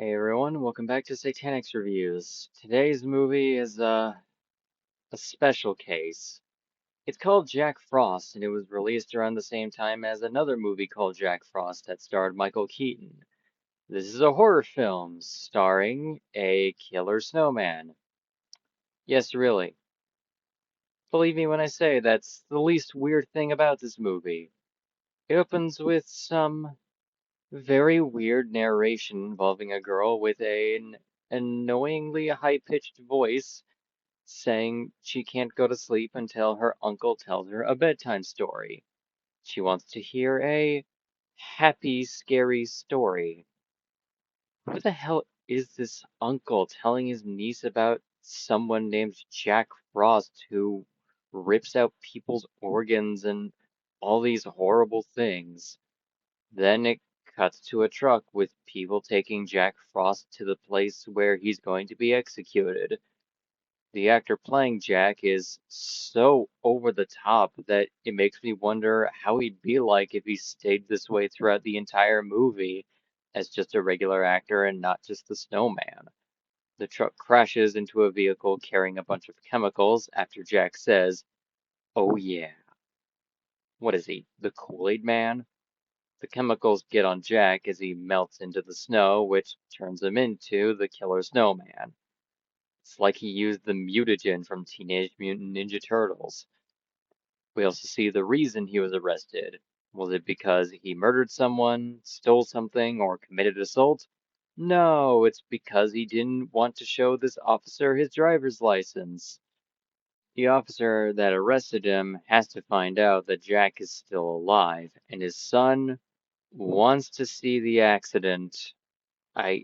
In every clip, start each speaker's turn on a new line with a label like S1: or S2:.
S1: Hey everyone, welcome back to Satanix Reviews. Today's movie is a special case. It's called Jack Frost, and it was released around the same time as another movie called Jack Frost that starred Michael Keaton. This is a horror film starring a killer snowman. Yes, really. Believe me when I say that's the least weird thing about this movie. It opens with some very weird narration involving a girl with an annoyingly high-pitched voice saying she can't go to sleep until her uncle tells her a bedtime story. She wants to hear a happy, scary story. Who the hell is this uncle telling his niece about someone named Jack Frost who rips out people's organs and all these horrible things? Then it cuts to a truck with people taking Jack Frost to the place where he's going to be executed. The actor playing Jack is so over the top that it makes me wonder how he'd be like if he stayed this way throughout the entire movie as just a regular actor and not just the snowman. The truck crashes into a vehicle carrying a bunch of chemicals after Jack says, "Oh yeah." What is he, the Kool-Aid Man? The chemicals get on Jack as he melts into the snow, which turns him into the killer snowman. It's like he used the mutagen from Teenage Mutant Ninja Turtles. We also see the reason he was arrested. Was it because he murdered someone, stole something, or committed assault? No, it's because he didn't want to show this officer his driver's license. The officer that arrested him has to find out that Jack is still alive, and his son wants to see the accident. I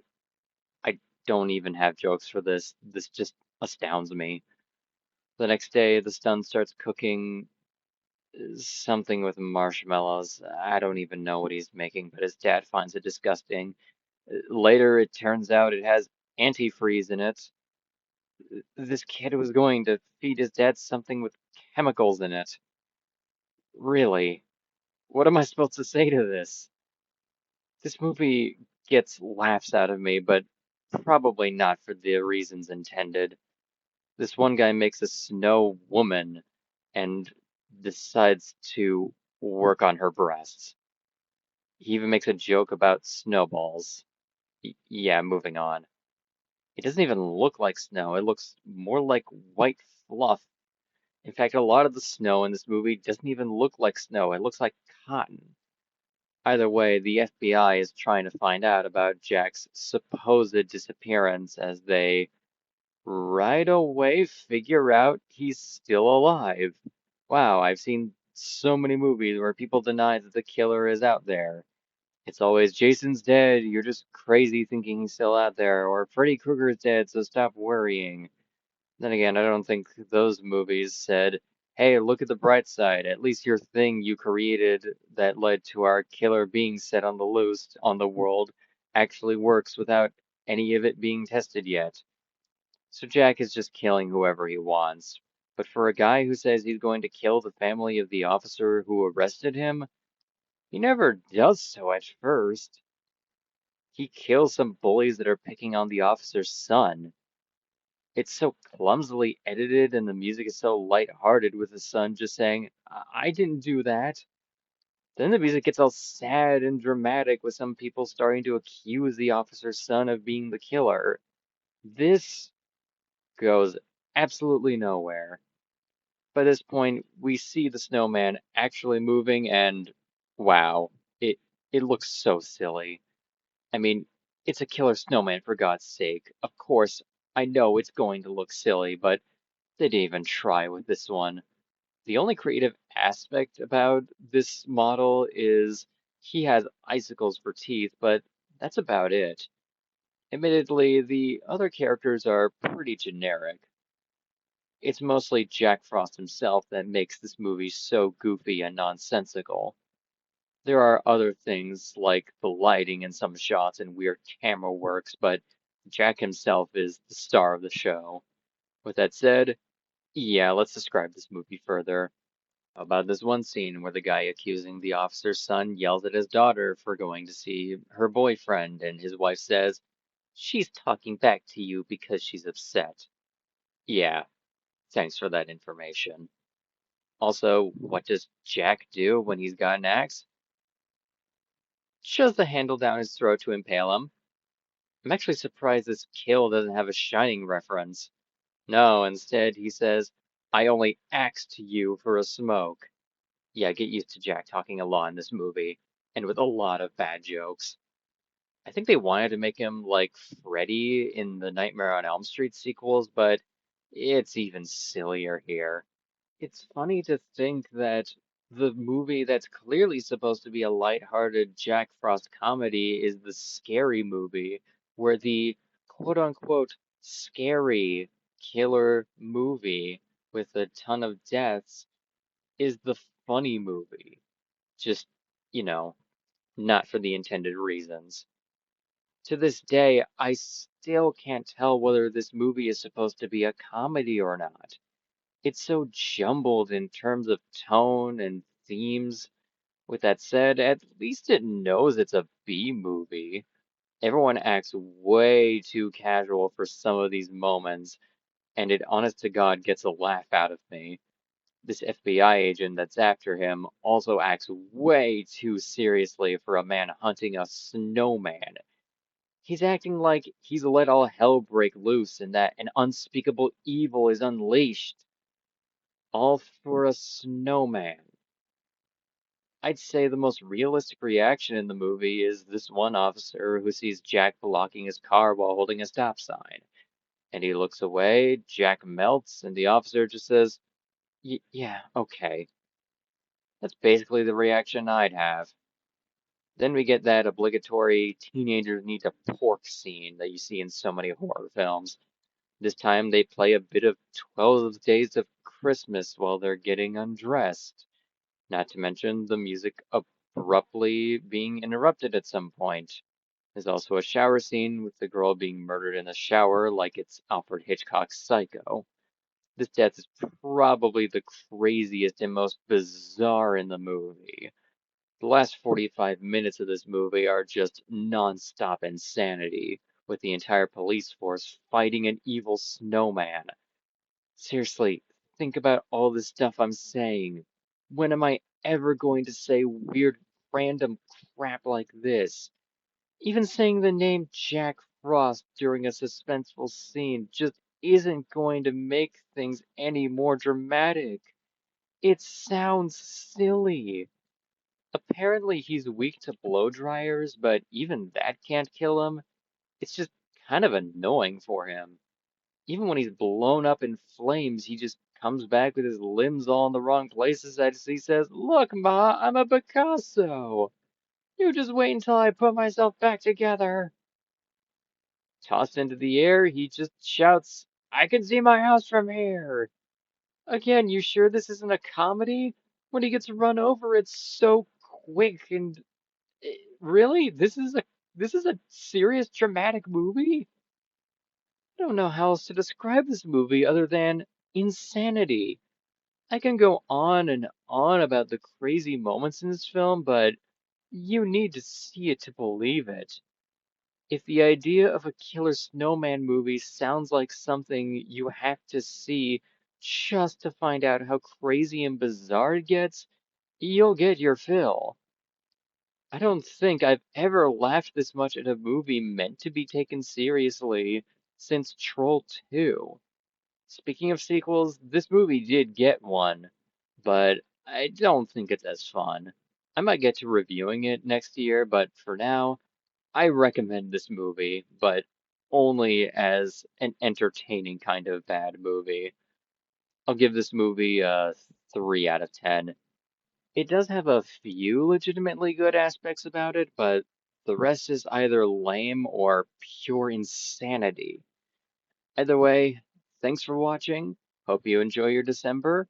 S1: I don't even have jokes for this. This just astounds me. The next day, the son starts cooking something with marshmallows. I don't even know what he's making, but his dad finds it disgusting. Later, it turns out it has antifreeze in it. This kid was going to feed his dad something with chemicals in it. Really? What am I supposed to say to this? This movie gets laughs out of me, but probably not for the reasons intended. This one guy makes a snow woman and decides to work on her breasts. He even makes a joke about snowballs. Yeah, moving on. It doesn't even look like snow. It looks more like white fluff. In fact, a lot of the snow in this movie doesn't even look like snow. It looks like cotton. Either way, the FBI is trying to find out about Jack's supposed disappearance as they right away figure out he's still alive. Wow, I've seen so many movies where people deny that the killer is out there. It's always Jason's dead, you're just crazy thinking he's still out there, or Freddy Krueger's dead, so stop worrying. Then again, I don't think those movies said, hey, look at the bright side. At least your thing you created that led to our killer being set on the loose on the world actually works without any of it being tested yet. So Jack is just killing whoever he wants. But for a guy who says he's going to kill the family of the officer who arrested him, he never does so at first. He kills some bullies that are picking on the officer's son. It's so clumsily edited and the music is so light-hearted with the son just saying, I didn't do that. Then the music gets all sad and dramatic with some people starting to accuse the officer's son of being the killer. This goes absolutely nowhere. By this point, we see the snowman actually moving and wow, it it looks so silly. I mean, it's a killer snowman for God's sake. Of course, I know it's going to look silly, but they didn't even try with this one. The only creative aspect about this model is he has icicles for teeth, but that's about it. Admittedly, the other characters are pretty generic. It's mostly Jack Frost himself that makes this movie so goofy and nonsensical. There are other things like the lighting in some shots and weird camera works, but Jack himself is the star of the show. With that said, yeah, let's describe this movie further. How about this one scene where the guy accusing the officer's son yells at his daughter for going to see her boyfriend, and his wife says, She's talking back to you because she's upset. Yeah, thanks for that information. Also, what does Jack do when he's got an axe? Shoves the handle down his throat to impale him. I'm actually surprised this kill doesn't have a Shining reference. No, instead he says, I only axed you for a smoke. Yeah, get used to Jack talking a lot in this movie, and with a lot of bad jokes. I think they wanted to make him like Freddy in the Nightmare on Elm Street sequels, but it's even sillier here. It's funny to think that the movie that's clearly supposed to be a lighthearted Jack Frost comedy is the scary movie, where the quote unquote scary killer movie with a ton of deaths is the funny movie. Just, you know, not for the intended reasons. To this day, I still can't tell whether this movie is supposed to be a comedy or not. It's so jumbled in terms of tone and themes. With that said, at least it knows it's a B movie. Everyone acts way too casual for some of these moments, and it honest to God gets a laugh out of me. This FBI agent that's after him also acts way too seriously for a man hunting a snowman. He's acting like he's let all hell break loose and that an unspeakable evil is unleashed, all for a snowman. I'd say the most realistic reaction in the movie is this one officer who sees Jack blocking his car while holding a stop sign. And he looks away, Jack melts, and the officer just says, Yeah, okay. That's basically the reaction I'd have. Then we get that obligatory teenagers need to pork scene that you see in so many horror films. This time they play a bit of 12 Days of Christmas while they're getting undressed. Not to mention the music abruptly being interrupted at some point. There's also a shower scene with the girl being murdered in the shower like it's Alfred Hitchcock's Psycho. This death is probably the craziest and most bizarre in the movie. The last 45 minutes of this movie are just non-stop insanity, with the entire police force fighting an evil snowman. Seriously, think about all the stuff I'm saying. When am I ever going to say weird, random crap like this? Even saying the name Jack Frost during a suspenseful scene just isn't going to make things any more dramatic. It sounds silly. Apparently he's weak to blow dryers, but even that can't kill him. It's just kind of annoying for him. Even when he's blown up in flames, he just comes back with his limbs all in the wrong places as he says, Look, Ma, I'm a Picasso. You just wait until I put myself back together. Tossed into the air, he just shouts, I can see my house from here. Again, you sure this isn't a comedy? When he gets run over, it's so quick and really? This is a serious dramatic movie? I don't know how else to describe this movie other than insanity. I can go on and on about the crazy moments in this film, but you need to see it to believe it. If the idea of a killer snowman movie sounds like something you have to see just to find out how crazy and bizarre it gets, you'll get your fill. I don't think I've ever laughed this much at a movie meant to be taken seriously since Troll 2. Speaking of sequels, this movie did get one, but I don't think it's as fun. I might get to reviewing it next year, but for now, I recommend this movie, but only as an entertaining kind of bad movie. I'll give this movie a 3 out of 10. It does have a few legitimately good aspects about it, but the rest is either lame or pure insanity. Either way, thanks for watching. Hope you enjoy your December.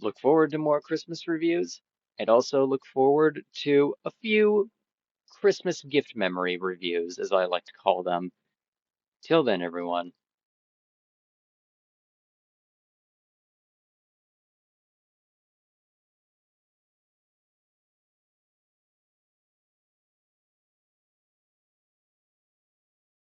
S1: Look forward to more Christmas reviews, and also look forward to a few Christmas gift memory reviews, as I like to call them. Till then, everyone.